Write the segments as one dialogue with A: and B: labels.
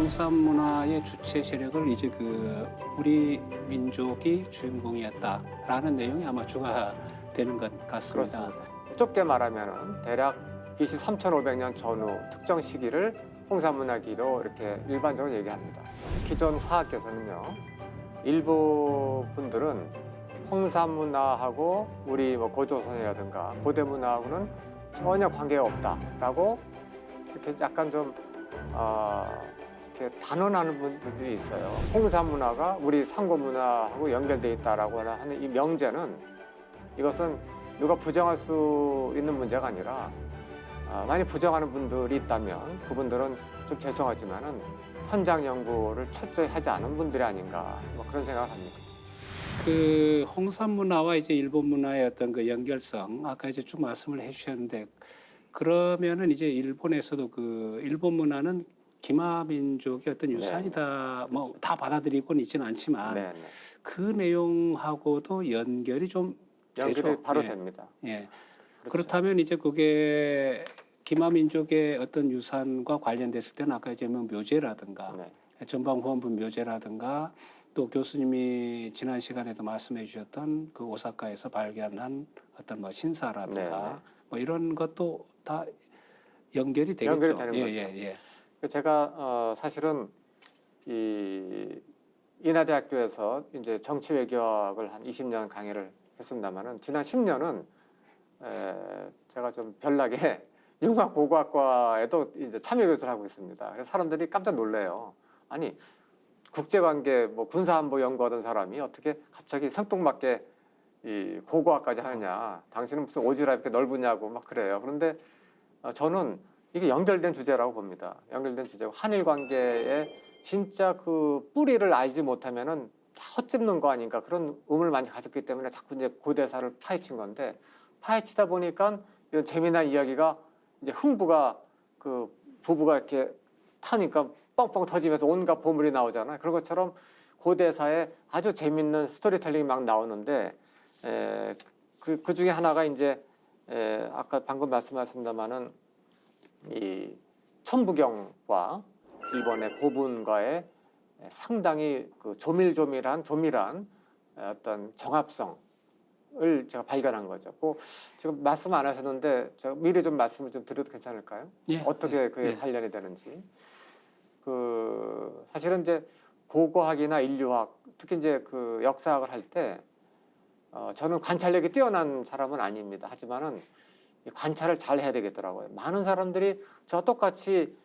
A: 홍산 문화의 주체 세력을 이제 우리 민족이 주인공이었다라는 내용이 아마 주가 되는 것 같습니다.
B: 그렇습니다. 좁게 말하면은 대략 BC 3,500년 전후 특정 시기를 홍산문화기로 이렇게 일반적으로 얘기합니다. 기존 사학계에서는요, 일부 분들은 홍산문화하고 우리 고조선이라든가 고대 문화하고는 전혀 관계가 없다라고 이렇게 약간 좀 이렇게 단언하는 분들이 있어요. 홍산 문화가 우리 상고 문화하고 연결돼 있다라고 하는 이 명제는 이것은 누가 부정할 수 있는 문제가 아니라 만약 부정하는 분들이 있다면 그분들은 좀 죄송하지만은 현장 연구를 철저히 하지 않은 분들이 아닌가 그런 생각을 합니다.
A: 홍산 문화와 이제 일본 문화의 어떤 연결성 아까 이제 좀 말씀을 해주셨는데 그러면은 이제 일본에서도 일본 문화는 기마 민족의 어떤 유산이다 다 받아들이고는 있지는 않지만
B: 네.
A: 그 내용하고도 연결이 좀
B: 연결이
A: 되죠.
B: 바로
A: 예.
B: 됩니다.
A: 예.
B: 그렇죠.
A: 그렇다면 이제 그게 기마 민족의 어떤 유산과 관련됐을 때는 아까 이제 묘제라든가 전방후원부 묘제라든가 또 교수님이 지난 시간에도 말씀해 주셨던 오사카에서 발견한 어떤 신사라든가 이런 것도 다 연결이 되겠죠.
B: 연결이 되는 거죠.
A: 예.
B: 제가 사실은 인하대학교에서 이제 정치외교학을 한 20년 강의를 했습니다만은 지난 10년은 제가 좀 별나게 융합고고학과에도 이제 참여 교수를 하고 있습니다. 그래서 사람들이 깜짝 놀래요. 아니 국제관계 군사안보 연구하던 사람이 어떻게 갑자기 생뚱맞게 이 고고학까지 하느냐? 당신은 무슨 오지랖 이렇게 넓으냐고 막 그래요. 그런데 저는 이게 연결된 주제라고 봅니다. 연결된 주제고 한일 관계에 진짜 그 뿌리를 알지 못하면은 다 헛짚는 거 아닌가 그런 의문을 많이 가졌기 때문에 자꾸 이제 고대사를 파헤친 건데 파헤치다 보니까 이런 재미난 이야기가 이제 흥부가 부부가 이렇게 타니까 뻥뻥 터지면서 온갖 보물이 나오잖아요. 그런 것처럼 고대사에 아주 재밌는 스토리텔링이 막 나오는데 그 중에 하나가 이제 아까 방금 말씀하셨습니다마는 이 천부경과 일본의 고분과의 상당히 조밀한 어떤 정합성을 제가 발견한 거죠. 지금 말씀 안 하셨는데 제가 미리 좀 말씀을 좀 드려도 괜찮을까요?
A: 예.
B: 어떻게 그게 관련이 되는지. 사실은 이제 고고학이나 인류학, 특히 이제 역사학을 할 때 저는 관찰력이 뛰어난 사람은 아닙니다. 하지만은 관찰을 잘 해야 되겠더라고요. 많은 사람들이 저와 똑같이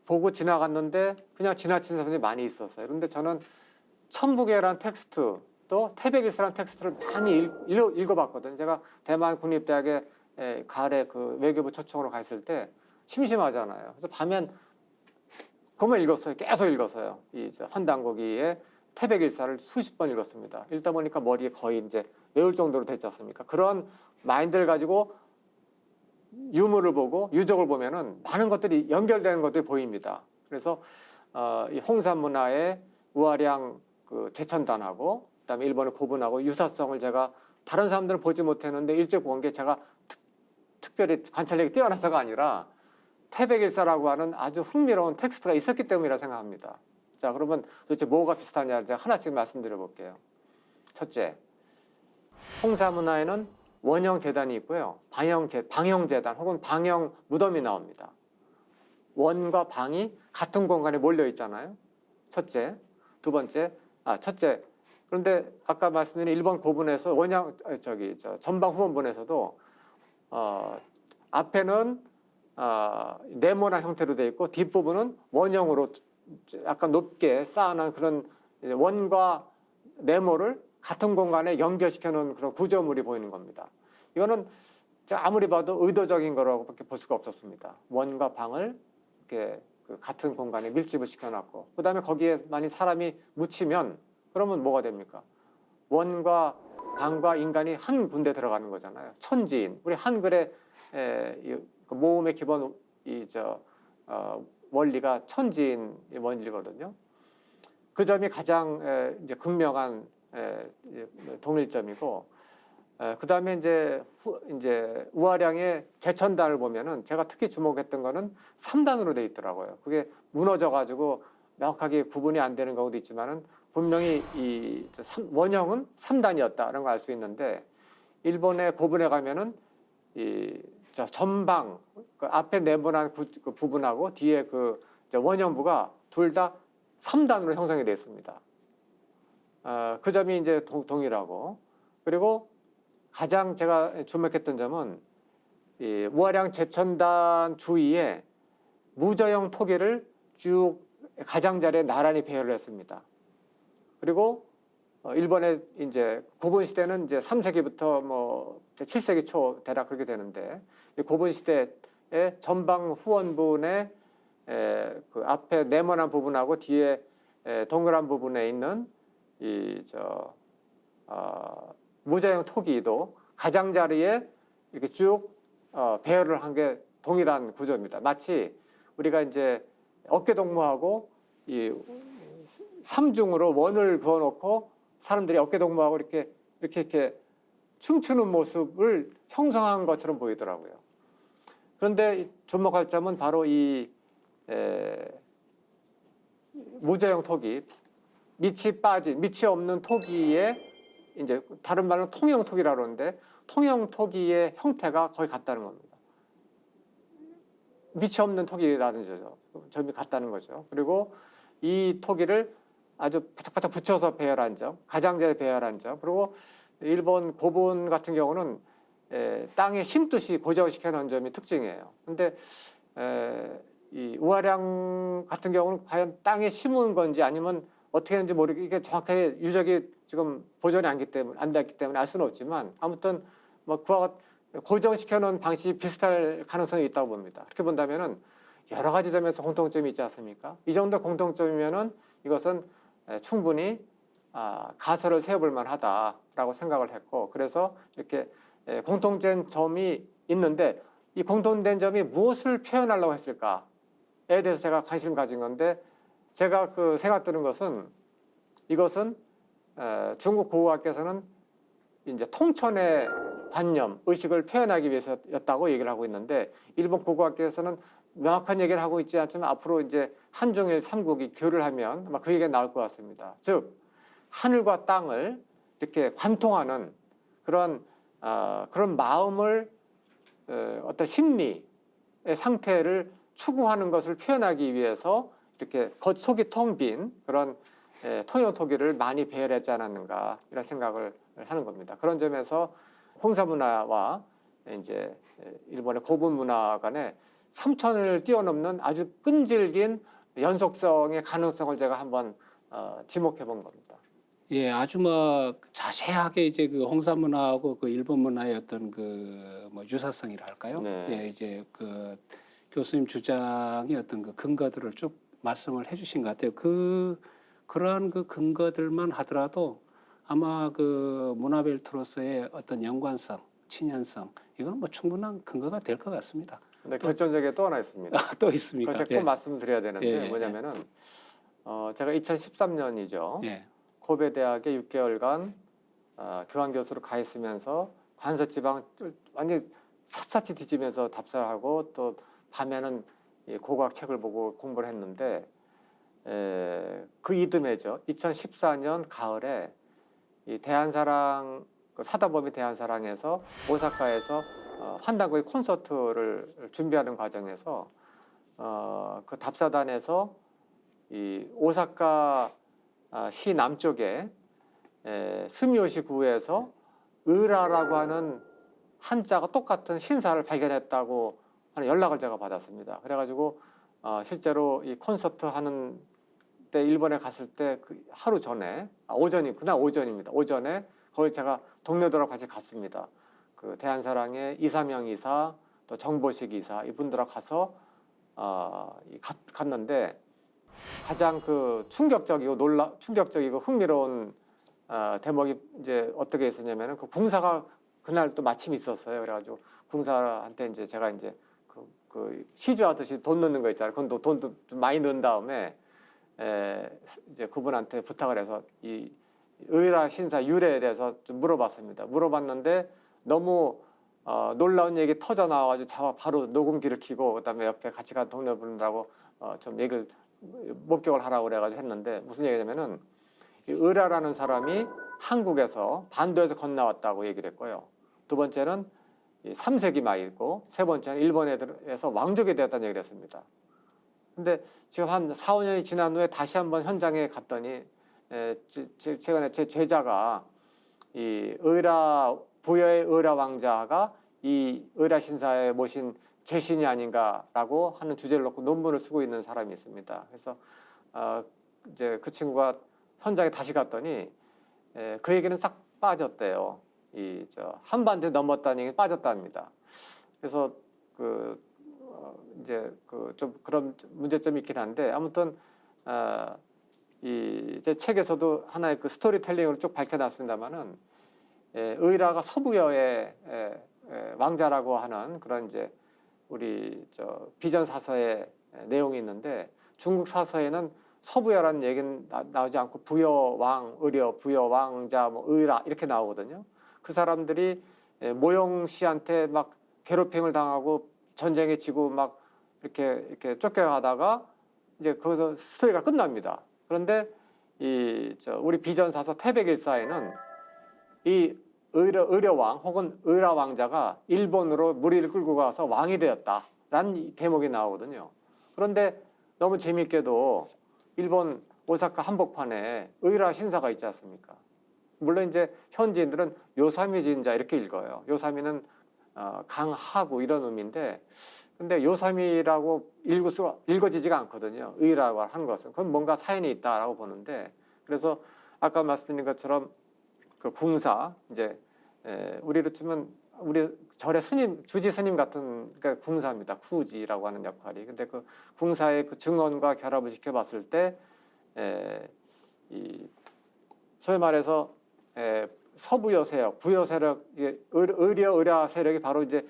B: 보고 지나갔는데 그냥 지나친 사람들이 많이 있었어요. 그런데 저는 천부계라는 텍스트 또 태백일서라는 텍스트를 많이 읽어봤거든요. 제가 대만 국립대학에 가을에 외교부 초청으로 가 있을 때 심심하잖아요. 그래서 밤엔 그것만 읽었어요. 계속 읽었어요. 환단고기의 태백일사를 수십 번 읽었습니다. 읽다 보니까 머리에 거의 이제 외울 정도로 됐지 않습니까? 그런 마인드를 가지고 유물을 보고 유적을 보면은 많은 것들이 연결되는 것들이 보입니다. 그래서 이 홍산 문화의 우아량 제천단하고 그다음에 일본의 고분하고 유사성을 제가 다른 사람들은 보지 못했는데 일찍 본 게 제가 특별히 관찰력이 뛰어나서가 아니라 태백일사라고 하는 아주 흥미로운 텍스트가 있었기 때문이라 생각합니다. 자, 그러면 도대체 뭐가 비슷하냐 제가 하나씩 말씀드려 볼게요. 첫째, 홍산 문화에는 원형재단이 있고요. 방형재단 혹은 방형 무덤이 나옵니다. 원과 방이 같은 공간에 몰려 있잖아요. 첫째. 두 번째. 첫째. 그런데 아까 말씀드린 일본 고분에서 전방 후원분에서도 앞에는 네모난 형태로 되어 있고 뒷부분은 원형으로 약간 높게 쌓아놓은 그런 원과 네모를 같은 공간에 연결시켜 놓은 그런 구조물이 보이는 겁니다. 이거는 제가 아무리 봐도 의도적인 거라고밖에 볼 수가 없었습니다. 원과 방을 이렇게 같은 공간에 밀집을 시켜놨고 그다음에 거기에 만약 사람이 묻히면 그러면 뭐가 됩니까? 원과 방과 인간이 한 군데 들어가는 거잖아요. 천지인. 우리 한글의 모음의 기본 원리가 천지인 원리거든요. 그 점이 가장 이제 극명한 동일점이고, 그 다음에 이제 우아량의 제천단을 보면은 제가 특히 주목했던 거는 3단으로 돼 있더라고요. 그게 무너져가지고 명확하게 구분이 안 되는 경우도 있지만은 분명히 이 원형은 3단이었다는 걸 알 수 있는데 일본의 고분에 가면은 이 전방 그 앞에 네모난 그 부분하고 뒤에 그 원형부가 둘 다 3단으로 형성이 되어 있습니다. 그 점이 이제 동일하고 그리고 가장 제가 주목했던 점은 이 우아량 제천단 주위에 무저형 토기를 쭉 가장자리에 나란히 배열을 했습니다. 그리고 일본의 이제 고분 시대는 이제 3세기부터 뭐 7세기 초 대략 그렇게 되는데 이 고분 시대의 전방 후원부의 그 앞에 네모난 부분하고 뒤에 동그란 부분에 있는 이 무저형 토기도 가장자리에 이렇게 쭉 배열을 한 게 동일한 구조입니다. 마치 우리가 이제 어깨동무하고 이 삼중으로 원을 그어놓고 사람들이 어깨동무하고 이렇게 춤추는 모습을 형성한 것처럼 보이더라고요. 그런데 주목할 점은 바로 이 무저형 토기, 밑이 없는 토기에 이제 다른 말로 통형 토기라고 그러는데 통형 토기의 형태가 거의 같다는 겁니다. 밑이 없는 토기라는 점이 같다는 거죠. 그리고 이 토기를 아주 바짝바짝 붙여서 배열한 점, 가장자리에 배열한 점, 그리고 일본 고분 같은 경우는 땅에 심듯이 고정시켜 놓은 점이 특징이에요. 근데 이 우아량 같은 경우는 과연 땅에 심은 건지 아니면 어떻게 했는지 모르게 이게 정확하게 유적이 지금 보존이 안 됐기 때문에 알 수는 없지만 아무튼 뭐 그와 고정시켜 놓은 방식이 비슷할 가능성이 있다고 봅니다. 그렇게 본다면은 여러 가지 점에서 공통점이 있지 않습니까? 이 정도 공통점이면은 이것은 충분히 가설을 세워볼 만하다라고 생각을 했고 그래서 이렇게 공통된 점이 있는데 이 공통된 점이 무엇을 표현하려고 했을까에 대해서 제가 관심을 가진 건데 제가 그 생각 드는 것은 이것은 중국 고고학께서는 이제 통천의 관념, 의식을 표현하기 위해서였다고 얘기를 하고 있는데 일본 고고학께서는 명확한 얘기를 하고 있지 않지만 앞으로 이제 한중일 삼국이 교류를 하면 아마 그 얘기가 나올 것 같습니다. 즉 하늘과 땅을 이렇게 관통하는 그런 마음을 어떤 심리의 상태를 추구하는 것을 표현하기 위해서 이렇게 겉속이 텅 빈 그런 통영 토기를 많이 배열했지 않았는가 이런 생각을 하는 겁니다. 그런 점에서 홍사 문화와 이제 일본의 고분 문화 간의 3천을 뛰어넘는 아주 끈질긴 연속성의 가능성을 제가 한번 지목해 본 겁니다.
A: 예, 아주 뭐 자세하게 이제 그 홍사 문화하고 그 일본 문화의 어떤 그 뭐 유사성이라 할까요?
B: 네.
A: 예, 이제 그 교수님 주장의 어떤 그 근거들을 쭉 말씀을 해주신 것 같아요. 그러한 그 근거들만 하더라도 아마 그 문화벨트로서의 어떤 연관성, 친연성 이건 뭐 충분한 근거가 될 것 같습니다.
B: 근데 결정적인 또 하나 있습니다.
A: 또 있습니까?
B: 그걸 꼭 말씀드려야 되는데
A: 예.
B: 뭐냐면은 제가 2013년이죠.
A: 예.
B: 고베 대학에 6개월간 교환 교수로 가 있으면서 관서지방 완전히 샅샅이 뒤지면서 답사하고 또 밤에는 고고학 책을 보고 공부를 했는데 그 이듬해죠. 2014년 가을에 이 대한사랑 사다범위 대한사랑에서 오사카에서 환단고의 콘서트를 준비하는 과정에서 그 답사단에서 이 오사카 시 남쪽에 스미오시 구에서 의라라고 하는 한자가 똑같은 신사를 발견했다고 하는 연락을 제가 받았습니다. 그래가지고 실제로 이 콘서트 하는 때 일본에 갔을 때 그 하루 전에 그날 오전입니다. 오전에 거기 제가 동료들하고 같이 갔습니다. 그 대한사랑의 이삼영 이사 또 정보식 이사 이분들하고 가서 갔는데 가장 그 충격적이고 흥미로운 대목이 이제 어떻게 있었냐면은 그 궁사가 그날 또 마침 있었어요. 그래가지고 궁사한테 이제 제가 이제 그 시주하듯이 돈 넣는 거 있잖아요. 그건 돈도 좀 많이 넣은 다음에 이제 그분한테 부탁을 해서 이 의라 신사 유래에 대해서 좀 물어봤습니다. 물어봤는데 너무 놀라운 얘기 터져 나와가지고 제가 바로 녹음기를 켜고 그다음에 옆에 같이 간 동료분들하고 좀 얘기를 목격을 하라고 그래가지고 했는데 무슨 얘기냐면은 이 의라라는 사람이 한국에서 반도에서 건너왔다고 얘기를 했고요. 두 번째는 3세기 말이고 세 번째는 일본에서 왕족이 되었다는 얘기를 했습니다. 근데 지금 한 4, 5년이 지난 후에 다시 한번 현장에 갔더니 최근에 제 제자가 이 의라 부여의 의라 왕자가 이 의라 신사에 모신 제신이 아닌가라고 하는 주제를 놓고 논문을 쓰고 있는 사람이 있습니다. 그래서 이제 그 친구가 현장에 다시 갔더니 그 얘기는 싹 빠졌대요. 이 한반도 넘었다는 얘기 빠졌답니다. 그래서 이제 좀 그런 문제점이 있긴 한데 아무튼 이 제 책에서도 하나의 그 스토리텔링을 쭉 밝혀놨습니다만은 의라가 서부여의 왕자라고 하는 그런 이제 우리 비전 사서의 내용이 있는데 중국 사서에는 서부여라는 얘기는 나오지 않고 부여왕, 의려, 부여왕자, 뭐 의라 이렇게 나오거든요. 그 사람들이 모용 씨한테 막 괴롭힘을 당하고 전쟁에 지고 막 이렇게 쫓겨가다가 이제 거기서 스토리가 끝납니다. 그런데 우리 비전사서 태백일사에는 이 의려왕 혹은 의라 왕자가 일본으로 무리를 끌고 가서 왕이 되었다라는 대목이 나오거든요. 그런데 너무 재미있게도 일본 오사카 한복판에 의라 신사가 있지 않습니까? 물론 이제 현지인들은 요사미 진자 이렇게 읽어요. 요사미는 강하고 이런 의미인데 근데 요사미라고 읽어지지가 않거든요. 의라고 한 것은. 그건 뭔가 사연이 있다라고 보는데 그래서 아까 말씀드린 것처럼 그 궁사 이제 우리로 치면 우리 절의 스님 주지 스님 같은 그러니까 궁사입니다. 쿠지라고 하는 역할이. 근데 그 궁사의 그 증언과 결합을 시켜봤을 때 이 소위 말해서 서부여 세력, 부여 세력, 의려 의라 세력이 바로 이제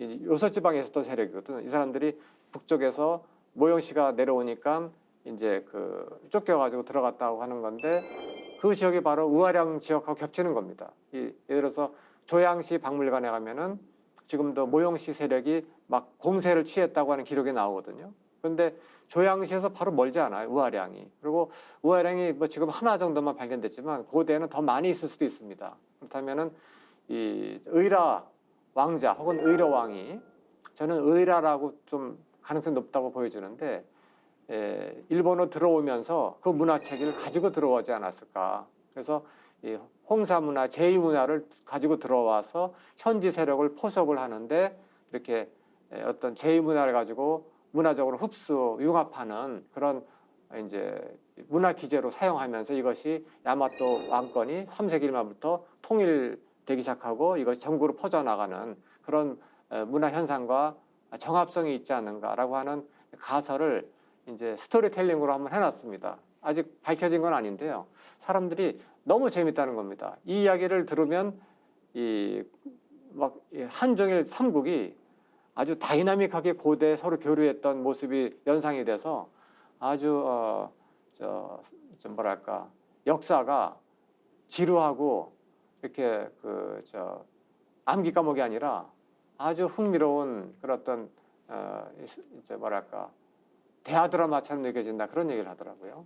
B: 요서 지방에 있었던 세력이거든. 이 사람들이 북쪽에서 모영 씨가 내려오니까 이제 쫓겨가지고 들어갔다고 하는 건데 그 지역이 바로 우아량 지역하고 겹치는 겁니다. 예를 들어서 조양시 박물관에 가면은 지금도 모영시 세력이 막 공세를 취했다고 하는 기록이 나오거든요. 그런데 조양시에서 바로 멀지 않아요. 우아량이. 그리고 우아량이 뭐 지금 하나 정도만 발견됐지만 고대에는 더 많이 있을 수도 있습니다. 그렇다면은 이 의라 왕자 혹은 의려 왕이 저는 의라라고 좀 가능성이 높다고 보여지는데 일본으로 들어오면서 그 문화체계를 가지고 들어오지 않았을까. 그래서 이 홍사 문화, 제2 문화를 가지고 들어와서 현지 세력을 포섭을 하는데 이렇게 어떤 제2 문화를 가지고 문화적으로 흡수, 융합하는 그런 이제 문화 기제로 사용하면서 이것이 야마토 왕권이 3세기 말부터 통일되기 시작하고 이것이 전국으로 퍼져나가는 그런 문화 현상과 정합성이 있지 않는가라고 하는 가설을 이제 스토리텔링으로 한번 해놨습니다. 아직 밝혀진 건 아닌데요. 사람들이 너무 재밌다는 겁니다. 이 이야기를 들으면 막 한정일 삼국이 아주 다이나믹하게 고대 서로 교류했던 모습이 연상이 돼서 아주 좀 뭐랄까 역사가 지루하고 이렇게 암기 과목이 아니라 아주 흥미로운 그런 어떤 이제 뭐랄까 대하 드라마처럼 느껴진다 그런 얘기를 하더라고요.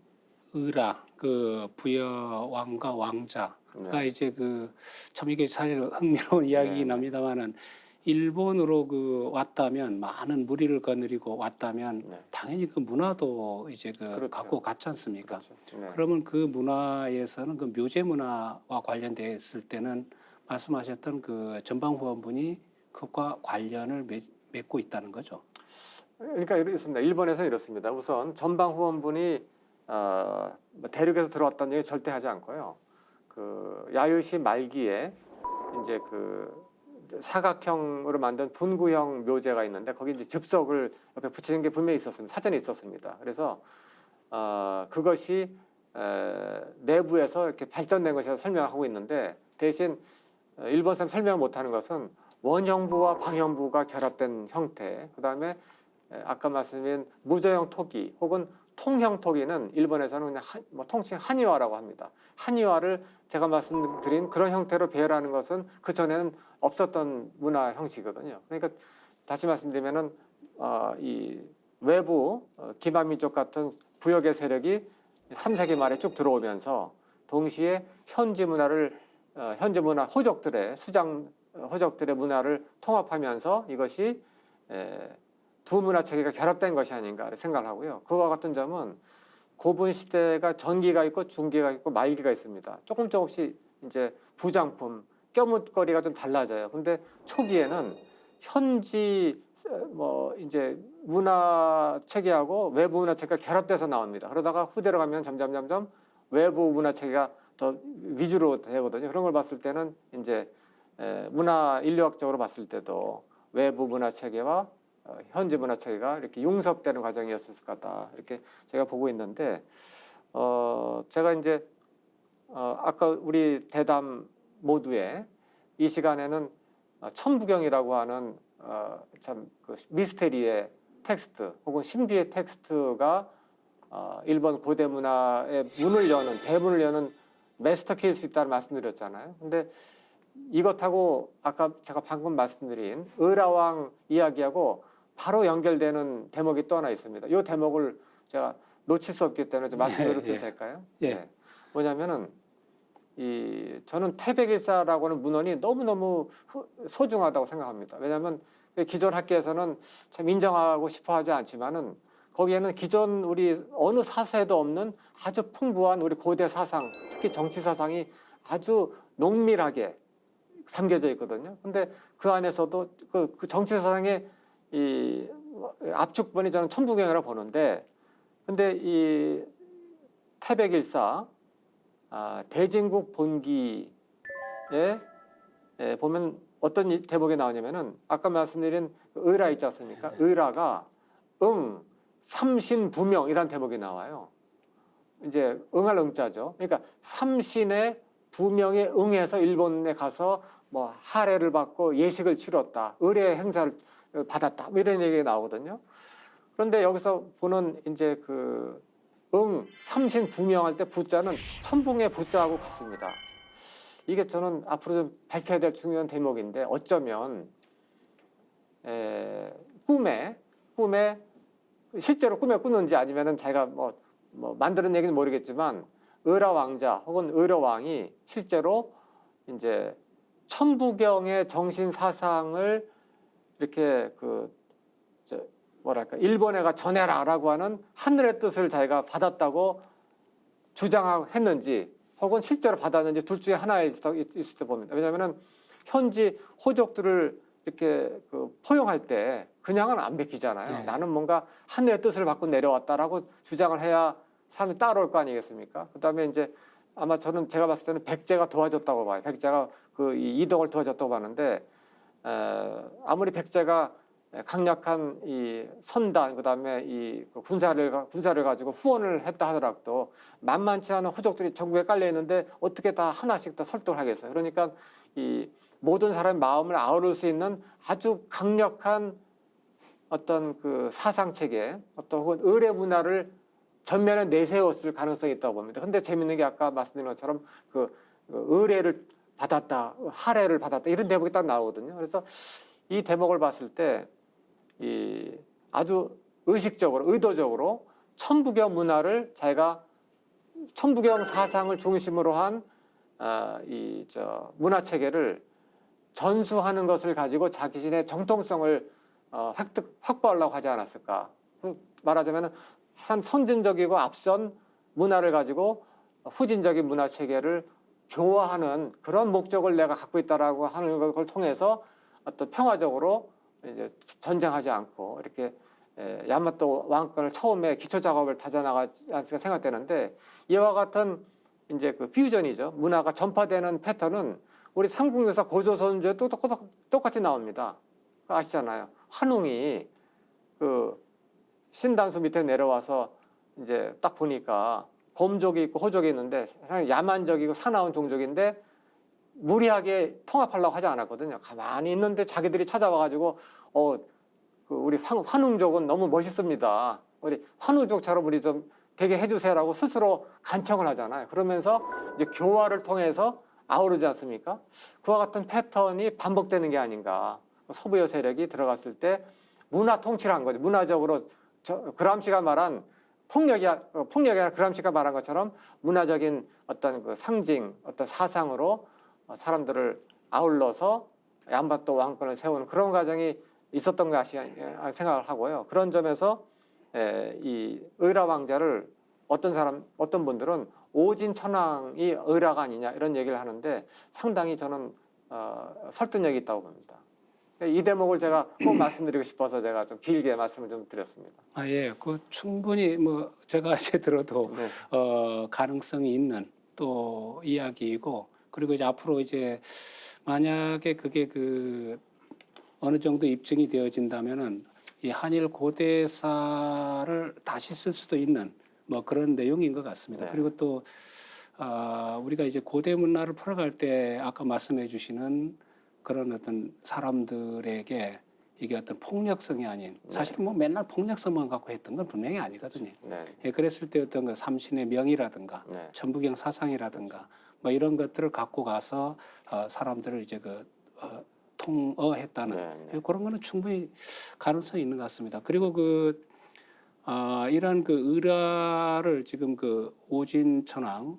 A: 의라 그 부여 왕과 왕자가 이제 참 이게 사실 흥미로운 이야기긴 합니다만은 일본으로 왔다면 많은 무리를 거느리고 왔다면 당연히 그 문화도 이제
B: 그렇죠.
A: 갖고 갔지 않습니까?
B: 그렇죠.
A: 그러면 그 문화에서는 그 묘제 문화와 관련됐을 때는 말씀하셨던 그 전방 후원분이 그것과 관련을 맺고 있다는 거죠.
B: 그러니까 이렇습니다. 일본에서 이렇습니다. 우선 전방 후원분이 대륙에서 들어왔다는 얘기 절대 하지 않고요. 야요시 말기에 이제 사각형으로 만든 분구형 묘제가 있는데 거기 이제 즙석을 옆에 붙이는 게 분명히 있었습니다. 사전에 있었습니다. 그래서 그것이 내부에서 이렇게 발전된 것이라고 설명하고 있는데 대신 일본 사람 설명 못하는 것은 원형부와 방형부가 결합된 형태. 그다음에 아까 말씀드린 무저형 토기 혹은 통형 토기는 일본에서는 그냥 통칭 한의화라고 합니다. 한의화를 제가 말씀드린 그런 형태로 배열하는 것은 그 전에는 없었던 문화 형식이거든요. 그러니까 다시 말씀드리면은 이 외부 기만민족 같은 부역의 세력이 3세기 말에 쭉 들어오면서 동시에 현지 문화 호족들의 수장 호족들의 문화를 통합하면서 이것이 두 문화 체계가 결합된 것이 아닌가 생각을 하고요. 그와 같은 점은 고분 시대가 전기가 있고 중기가 있고 말기가 있습니다. 조금씩 이제 부장품, 껴묻거리가 좀 달라져요. 근데 초기에는 현지 이제 문화 체계하고 외부 문화 체계가 결합돼서 나옵니다. 그러다가 후대로 가면 점점 외부 문화 체계가 더 위주로 되거든요. 그런 걸 봤을 때는 이제 문화 인류학적으로 봤을 때도 외부 문화 체계와 현지 문화 체계가 이렇게 융섭되는 과정이었을 것 같다. 이렇게 제가 보고 있는데 제가 이제 아까 우리 대담 모두에 이 시간에는 천부경이라고 하는 참 그 미스테리의 텍스트 혹은 신비의 텍스트가 일본 고대 문화의 문을 여는 대문을 여는 마스터키일 수 있다는 말씀드렸잖아요. 근데 이것하고 아까 제가 방금 말씀드린 의라왕 이야기하고 바로 연결되는 대목이 또 하나 있습니다. 이 대목을 제가 놓칠 수 없기 때문에 좀 말씀드려도 될까요?
A: 예.
B: 뭐냐면은 저는 태백일사라고 하는 문헌이 너무너무 소중하다고 생각합니다. 왜냐하면 기존 학계에서는 참 인정하고 싶어 하지 않지만은 거기에는 기존 우리 어느 사서에도 없는 아주 풍부한 우리 고대 사상, 특히 정치 사상이 아주 농밀하게 담겨져 있거든요. 근데 그 안에서도 그 정치 사상의 이 압축본이 저는 천부경이라고 보는데, 근데 이 태백일사 대진국 본기에 보면 어떤 대목이 나오냐면은 아까 말씀드린 의라 있지 않습니까? 의라가 삼신부명이라는 대목이 나와요. 이제 응할 응자죠. 그러니까 삼신의 부명에 응해서 일본에 가서 뭐 할애를 받고 예식을 치렀다, 의례 행사를 받았다, 뭐 이런 얘기가 나오거든요. 그런데 여기서 보는 이제 그 삼신 부명할 때 부자는 천붕의 부자하고 같습니다. 이게 저는 앞으로 좀 밝혀야 될 중요한 대목인데 어쩌면 꿈에 실제로 꿈에 꾸는지 아니면은 자기가 뭐 만드는 얘기는 모르겠지만 의라 왕자 혹은 의려 왕이 실제로 이제 천부경의 정신 사상을 이렇게 일본에 가 전해라라고 하는 하늘의 뜻을 자기가 받았다고 주장했는지 혹은 실제로 받았는지 둘 중에 하나일 때 봅니다. 왜냐하면 현지 호족들을 이렇게 포용할 때 그냥은 안 베끼잖아요.
A: 네.
B: 나는 뭔가 하늘의 뜻을 받고 내려왔다라고 주장을 해야 사람이 따라올 거 아니겠습니까? 그다음에 이제 아마 제가 봤을 때는 백제가 도와줬다고 봐요. 백제가 이 이동을 도와줬다고 봤는데 아무리 백제가 강력한 이 선단 그다음에 이 군사를 가지고 후원을 했다 하더라도 만만치 않은 호족들이 전국에 깔려 있는데 어떻게 다 하나씩 다 설득을 하겠어요. 그러니까 이 모든 사람의 마음을 아우를 수 있는 아주 강력한 어떤 그 사상 체계, 어떤 혹은 의례 문화를 전면에 내세웠을 가능성이 있다고 봅니다. 근데 재밌는 게 아까 말씀드린 것처럼 의례를 받았다, 할애를 받았다 이런 대목이 딱 나오거든요. 그래서 이 대목을 봤을 때 아주 의식적으로, 의도적으로 천부경 문화를 자기가 천부경 사상을 중심으로 한 문화 체계를 전수하는 것을 가지고 자신의 정통성을 확보하려고 하지 않았을까. 말하자면 선진적이고 앞선 문화를 가지고 후진적인 문화 체계를 교화하는 그런 목적을 내가 갖고 있다라고 하는 걸 통해서 어떤 평화적으로 이제 전쟁하지 않고 이렇게 야마토 왕권을 처음에 기초 작업을 다져나가지 않을까 생각되는데, 이와 같은 이제 그 퓨전이죠. 문화가 전파되는 패턴은 우리 삼국유사 고조선주에 또 똑같이 나옵니다. 아시잖아요. 환웅이 신단수 밑에 내려와서 이제 딱 보니까 검족이 있고 호족이 있는데 상당히 야만적이고 사나운 종족인데 무리하게 통합하려고 하지 않았거든요. 가만히 있는데 자기들이 찾아와가지고 우리 환웅족은 너무 멋있습니다. 우리 환웅족처럼 우리 좀 되게 해주세요라고 스스로 간청을 하잖아요. 그러면서 이제 교화를 통해서 아우르지 않습니까? 그와 같은 패턴이 반복되는 게 아닌가. 서부여 세력이 들어갔을 때 문화 통치를 한 거죠. 문화적으로 그람시가 말한 폭력이 아니라 그람시가 말한 것처럼 문화적인 어떤 그 상징, 어떤 사상으로 사람들을 아울러서 야마토 왕권을 세우는 그런 과정이 있었던 것이 생각을 하고요. 그런 점에서 이 의라 왕자를 어떤 분들은 오진천왕이 의라가 아니냐 이런 얘기를 하는데 상당히 저는 설득력이 있다고 봅니다. 이 대목을 제가 꼭 말씀드리고 싶어서 제가 좀 길게 말씀을 좀 드렸습니다.
A: 예, 그 충분히 뭐 제가 이제 들어도
B: 네.
A: 가능성이 있는 또 이야기이고, 그리고 이제 앞으로 이제 만약에 그게 그 어느 정도 입증이 되어진다면은 이 한일 고대사를 다시 쓸 수도 있는 뭐 그런 내용인 것 같습니다.
B: 네.
A: 그리고 또 우리가 이제 고대 문화를 풀어갈 때 아까 말씀해 주시는 그런 어떤 사람들에게 이게 어떤 폭력성이 아닌, 사실 뭐 맨날 폭력성만 갖고 했던 건 분명히 아니거든요.
B: 네.
A: 예, 그랬을 때 어떤 그 삼신의 명이라든가
B: 네.
A: 천부경 사상이라든가 뭐 이런 것들을 갖고 가서 사람들을 이제 통어했다는
B: 네.
A: 그런 거는 충분히 가능성이 있는 것 같습니다. 그리고 이런 그 의라를 지금 그 오진천왕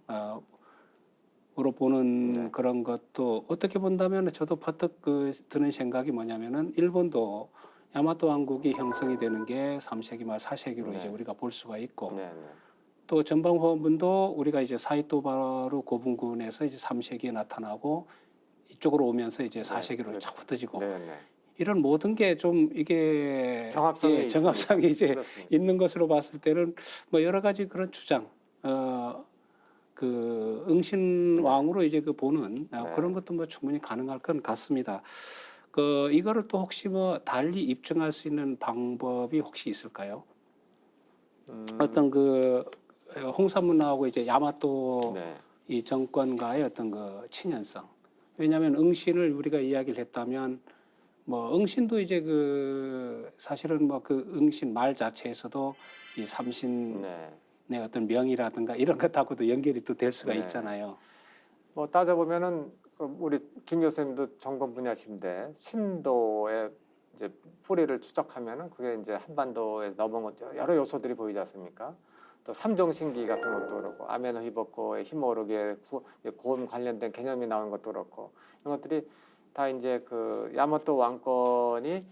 A: 으로 보는
B: 네.
A: 그런 것도 어떻게 본다면 저도 퍼뜩 드는 생각이 뭐냐면은 일본도 야마토 왕국이 형성이 되는 게 3세기 말 4세기로
B: 네.
A: 이제 우리가 볼 수가 있고,
B: 네.
A: 또 전방호원분도 우리가 이제 사이토바루 고분군에서 이제 3세기에 나타나고 이쪽으로 오면서 이제 4세기로
B: 그렇죠.
A: 자꾸 흩어지고,
B: 네.
A: 이런 모든 게 좀 이게
B: 정합성이
A: 정합성이 이제
B: 그렇습니다.
A: 있는 것으로 봤을 때는 뭐 여러 가지 그런 주장, 그 응신왕으로 이제 그 보는
B: 네.
A: 그런 것도 뭐 충분히 가능할 것 같습니다. 이거를 또 혹시 뭐 달리 입증할 수 있는 방법이 혹시 있을까요? 어떤 홍사문화하고 이제 야마토
B: 네.
A: 이 정권과의 어떤 그 친연성. 왜냐하면 응신을 우리가 이야기를 했다면 뭐 응신도 이제 사실은 뭐 그 응신 말 자체에서도 이 삼신 네, 어떤 명이라든가 이런 것하고도 연결이 또 될 수가
B: 네.
A: 있잖아요.
B: 뭐 따져보면은 우리 김 교수님도 전공 분야신데 신도의 이제 뿌리를 추적하면은 그게 이제 한반도에 넘어온 여러 요소들이 보이지 않습니까? 또 삼종신기 같은 것도 그렇고 아메노 히보코의 히모로기에 고음 관련된 개념이 나온 것도 그렇고 이런 것들이 다 이제 그 야마토 왕권이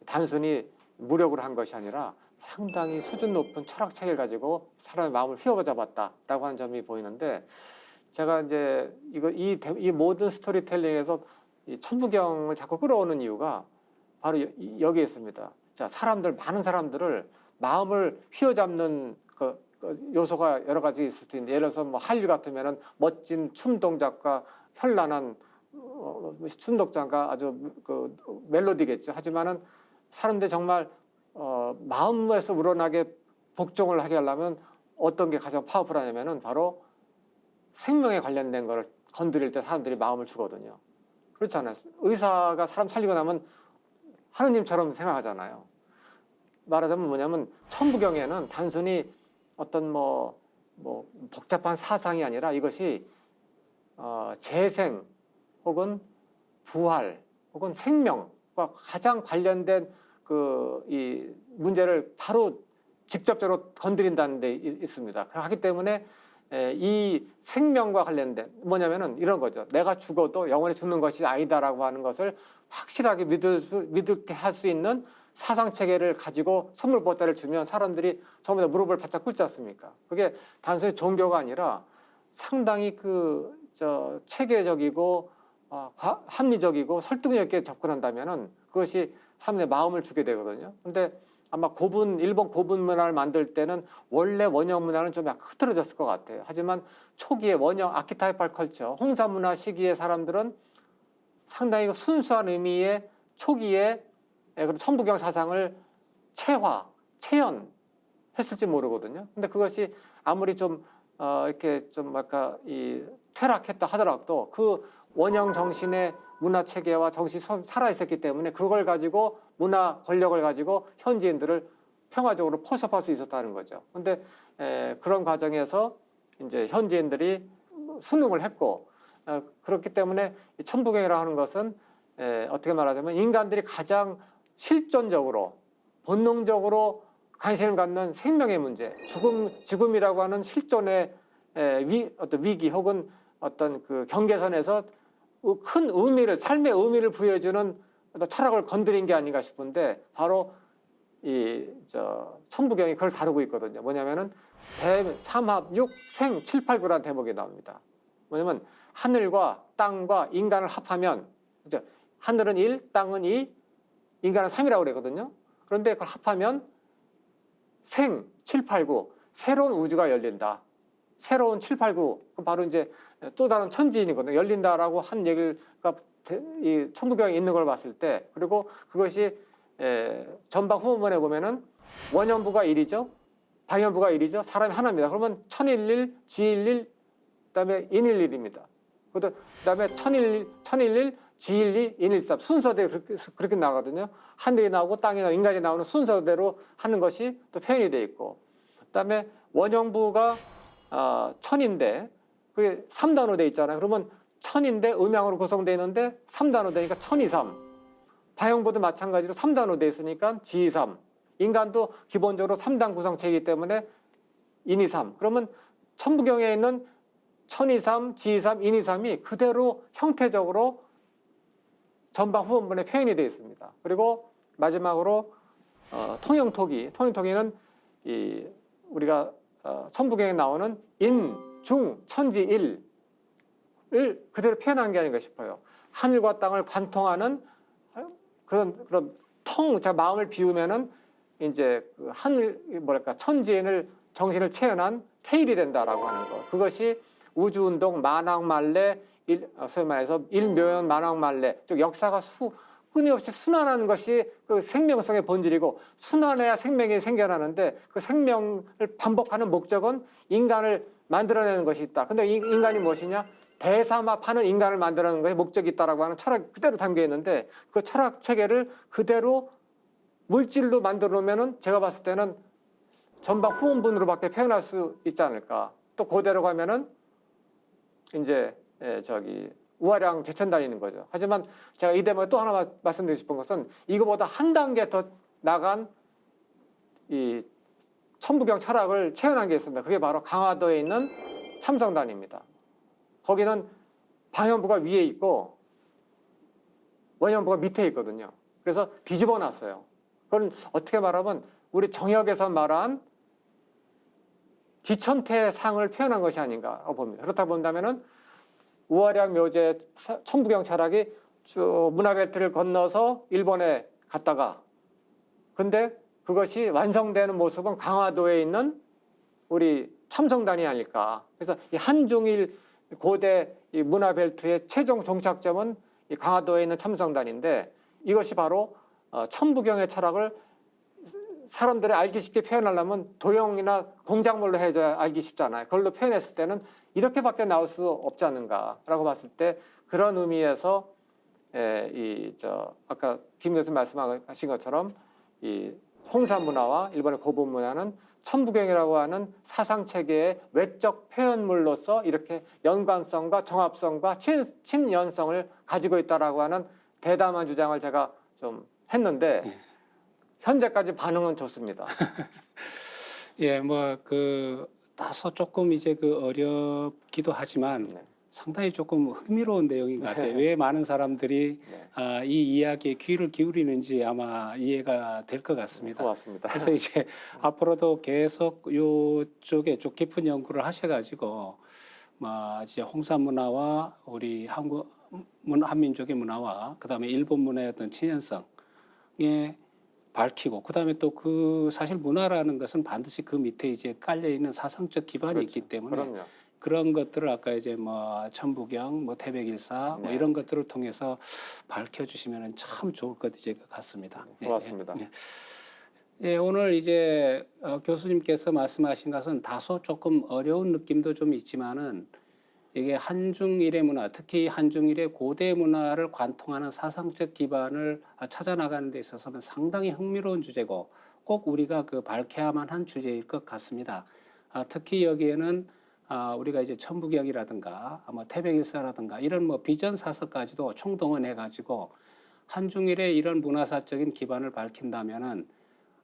B: 단순히 무력으로 한 것이 아니라 상당히 수준 높은 철학 체계를 가지고 사람의 마음을 휘어잡았다라고 하는 점이 보이는데, 제가 이제 이 모든 스토리텔링에서 이 천부경을 자꾸 끌어오는 이유가 바로 여기에 있습니다. 자, 많은 사람들을 마음을 휘어잡는 그 요소가 여러 가지 있을 수 있는데, 예를 들어서 뭐 한류 같으면은 멋진 춤 동작과 현란한 춤 동작과 아주 그 멜로디겠죠. 하지만은 사람들이 정말 마음에서 우러나게 복종을 하게 하려면 어떤 게 가장 파워풀하냐면은 바로 생명에 관련된 거를 건드릴 때 사람들이 마음을 주거든요. 그렇잖아요. 의사가 사람 살리고 나면 하느님처럼 생각하잖아요. 말하자면 뭐냐면 천부경에는 단순히 어떤 뭐 복잡한 사상이 아니라 이것이 재생 혹은 부활 혹은 생명과 가장 관련된 이 문제를 바로 직접적으로 건드린다는 데 있습니다. 하기 때문에 이 생명과 관련된 뭐냐면은 이런 거죠. 내가 죽어도 영원히 죽는 것이 아니다라고 하는 것을 확실하게 믿게 할 수 있는 사상 체계를 가지고 선물 보따리를 주면 사람들이 전부 다 무릎을 바짝 꿇지 않습니까? 그게 단순히 종교가 아니라 상당히 체계적이고 합리적이고 설득력 있게 접근한다면은 그것이 사람의 마음을 주게 되거든요. 근데 아마 일본 고분 문화를 만들 때는 원래 원형 문화는 좀 약간 흐트러졌을 것 같아요. 하지만 초기에 원형 아키타이팔 컬처, 홍사 문화 시기의 사람들은 상당히 순수한 의미의 초기에 천부경 사상을 체현했을지 모르거든요. 근데 그것이 아무리 이렇게 퇴락했다 하더라도 그 원형 정신의 문화 체계와 정신이 살아 있었기 때문에 그걸 가지고 문화 권력을 가지고 현지인들을 평화적으로 포섭할 수 있었다는 거죠. 근데 그런 과정에서 이제 현지인들이 순응을 했고, 그렇기 때문에 천부경이라고 하는 것은 어떻게 말하자면 인간들이 가장 실존적으로 본능적으로 관심을 갖는 생명의 문제, 죽음이라고 하는 실존의 어떤 위기 혹은 어떤 그 경계선에서 큰 의미를, 삶의 의미를 부여해주는 어떤 철학을 건드린 게 아닌가 싶은데, 바로 천부경이 그걸 다루고 있거든요. 뭐냐면은 대삼합육 생 7, 8, 9라는 대목이 나옵니다. 뭐냐면 하늘과 땅과 인간을 합하면, 그죠? 하늘은 1, 땅은 2, 인간은 3이라고 그러거든요. 그런데 그걸 합하면 생 7, 8, 9 새로운 우주가 열린다. 새로운 7, 8, 9 바로 이제 또 다른 천지인이거든요. 열린다라고 한 얘기가 이 천부경에 있는 걸 봤을 때, 그리고 그것이 전방 후문에 보면은 원년부가 1이죠. 방현부가 1이죠. 사람이 하나입니다. 그러면 천일일, 지일일, 그다음에 인일일입니다. 그다음에 천일일, 지일이, 인일삼 순서대로 그렇게 나가거든요. 하늘이 나오고 땅이 나오고 인간이 나오는 순서대로 하는 것이 또 표현이 돼 있고, 그다음에 원형부가 천인데 그게 3단으로 돼 있잖아요. 그러면 천인데 음양으로 구성되어 있는데 3단으로 되니까 천이삼. 방형부도 마찬가지로 3단으로 되어 있으니까 지이삼. 인간도 기본적으로 3단 구성체이기 때문에 인이삼. 그러면 천부경에 있는 천이삼, 지이삼, 인이삼이 그대로 형태적으로 전방 후원문에 표현이 되어 있습니다. 그리고 마지막으로 통영토기. 통영토기는 우리가 천부경에 나오는 인, 중, 천지, 일을 그대로 표현한 게 아닌가 싶어요. 하늘과 땅을 관통하는 그런 제가 마음을 비우면은 이제 그 하늘 천지인을 정신을 체현한 태일이 된다라고 하는 거. 그것이 우주운동 만왕말래 소위 말해서 일묘연 만왕말래, 즉 역사가 끊임없이 순환하는 것이 그 생명성의 본질이고, 순환해야 생명이 생겨나는데 그 생명을 반복하는 목적은 인간을 만들어내는 것이 있다. 근데 인간이 무엇이냐? 대삼합하는 인간을 만들어내는 것에 목적이 있다라고 하는 철학 그대로 담겨 있는데, 그 철학 체계를 그대로 물질로 만들어 놓으면은 제가 봤을 때는 전방 후원분으로밖에 표현할 수 있지 않을까. 또 그대로 가면은 이제 우화량 제천다니는 거죠. 하지만 제가 이 대목에 또 하나 말씀드리고 싶은 것은, 이거보다 한 단계 더 나간 이 천부경 철학을 체현한 게 있습니다. 그게 바로 강화도에 있는 참성단입니다. 거기는 방현부가 위에 있고 원현부가 밑에 있거든요. 그래서 뒤집어 놨어요. 그건 어떻게 말하면 우리 정역에서 말한 지천태상을 표현한 것이 아닌가 봅니다. 그렇다 본다면은 우화량 묘제 천부경 철학이 쭉 문화벨트를 건너서 일본에 갔다가, 근데 그것이 완성되는 모습은 강화도에 있는 우리 참성단이 아닐까. 그래서 이 한중일 고대 이 문화벨트의 최종 종착점은 이 강화도에 있는 참성단인데, 이것이 바로 천부경의 철학을 사람들이 알기 쉽게 표현하려면 도형이나 공작물로 해줘야 알기 쉽잖아요. 그걸로 표현했을 때는 이렇게밖에 나올 수 없지 않는가라고 봤을 때, 그런 의미에서 아까 김 교수님 말씀하신 것처럼 이 홍사 문화와 일본의 고분 문화는 천부경이라고 하는 사상 체계의 외적 표현물로서 이렇게 연관성과 정합성과 친연성을 가지고 있다라고 하는 대담한 주장을 제가 좀 했는데, 현재까지 반응은 좋습니다.
A: 예, 다소 조금 이제 어렵기도 하지만
B: 네.
A: 상당히 조금 흥미로운 내용인 것 같아요. 왜 많은 사람들이 이 이야기에 귀를 기울이는지 아마 이해가 될 것 같습니다.
B: 고맙습니다.
A: 그래서 이제 앞으로도 계속 이쪽에 좀 깊은 연구를 하셔가지고 이제 홍사 문화와 우리 한민족의 문화와 그다음에 일본 문화의 어떤 친연성에 밝히고, 그다음에 또 사실 문화라는 것은 반드시 그 밑에 이제 깔려 있는 사상적 기반이
B: 그렇죠.
A: 있기 때문에
B: 그럼요.
A: 그런 것들을 아까 이제 천부경, 태백일사
B: 네.
A: 이런 것들을 통해서 밝혀주시면 참 좋을 것 같습니다.
B: 고맙습니다.
A: 예, 오늘 이제 교수님께서 말씀하신 것은 다소 조금 어려운 느낌도 좀 있지만은, 이게 한중일의 문화, 특히 한중일의 고대 문화를 관통하는 사상적 기반을 찾아 나가는 데 있어서는 상당히 흥미로운 주제고, 꼭 우리가 밝혀야만 한 주제일 것 같습니다. 특히 여기에는 우리가 이제 천부경이라든가 태백일사라든가 이런 비전 사서까지도 총동원해 가지고 한중일의 이런 문화사적인 기반을 밝힌다면은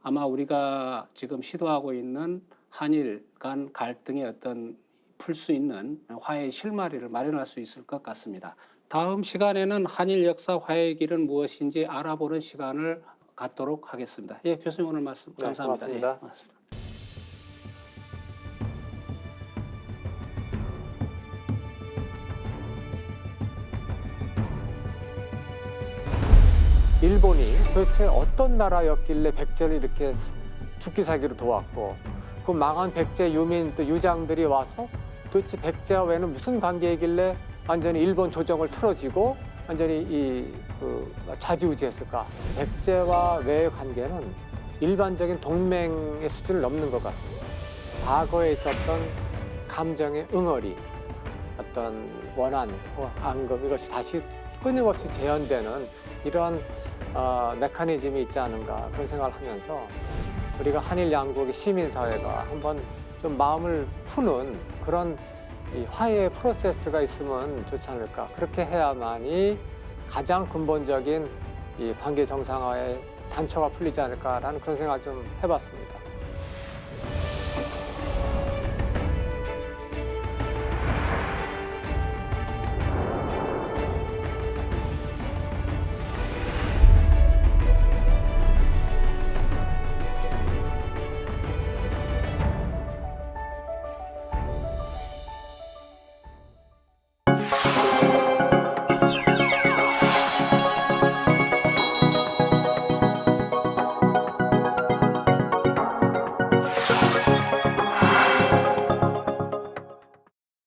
A: 아마 우리가 지금 시도하고 있는 한일 간 갈등의 어떤 풀 수 있는 화해의 실마리를 마련할 수 있을 것 같습니다. 다음 시간에는 한일 역사 화해의 길은 무엇인지 알아보는 시간을 갖도록 하겠습니다. 예, 교수님 오늘 말씀
B: 네,
A: 감사합니다.
B: 고맙습니다.
A: 예, 고맙습니다.
B: 일본이 도대체 어떤 나라였길래 백제를 이렇게 죽기 살기로 도왔고 그 망한 백제 유민 또 유장들이 와서 도대체 백제와 왜는 무슨 관계이길래 완전히 일본 조정을 틀어지고 완전히 좌지우지했을까? 백제와 왜의 관계는 일반적인 동맹의 수준을 넘는 것 같습니다. 과거에 있었던 감정의 응어리, 어떤 원한, 앙금 이것이 다시 끊임없이 재현되는 이런 메커니즘이 있지 않은가 그런 생각을 하면서 우리가 한일 양국의 시민사회가 한번 좀 마음을 푸는 그런 이 화해의 프로세스가 있으면 좋지 않을까. 그렇게 해야만이 가장 근본적인 이 관계 정상화의 단초가 풀리지 않을까라는 그런 생각을 좀 해봤습니다.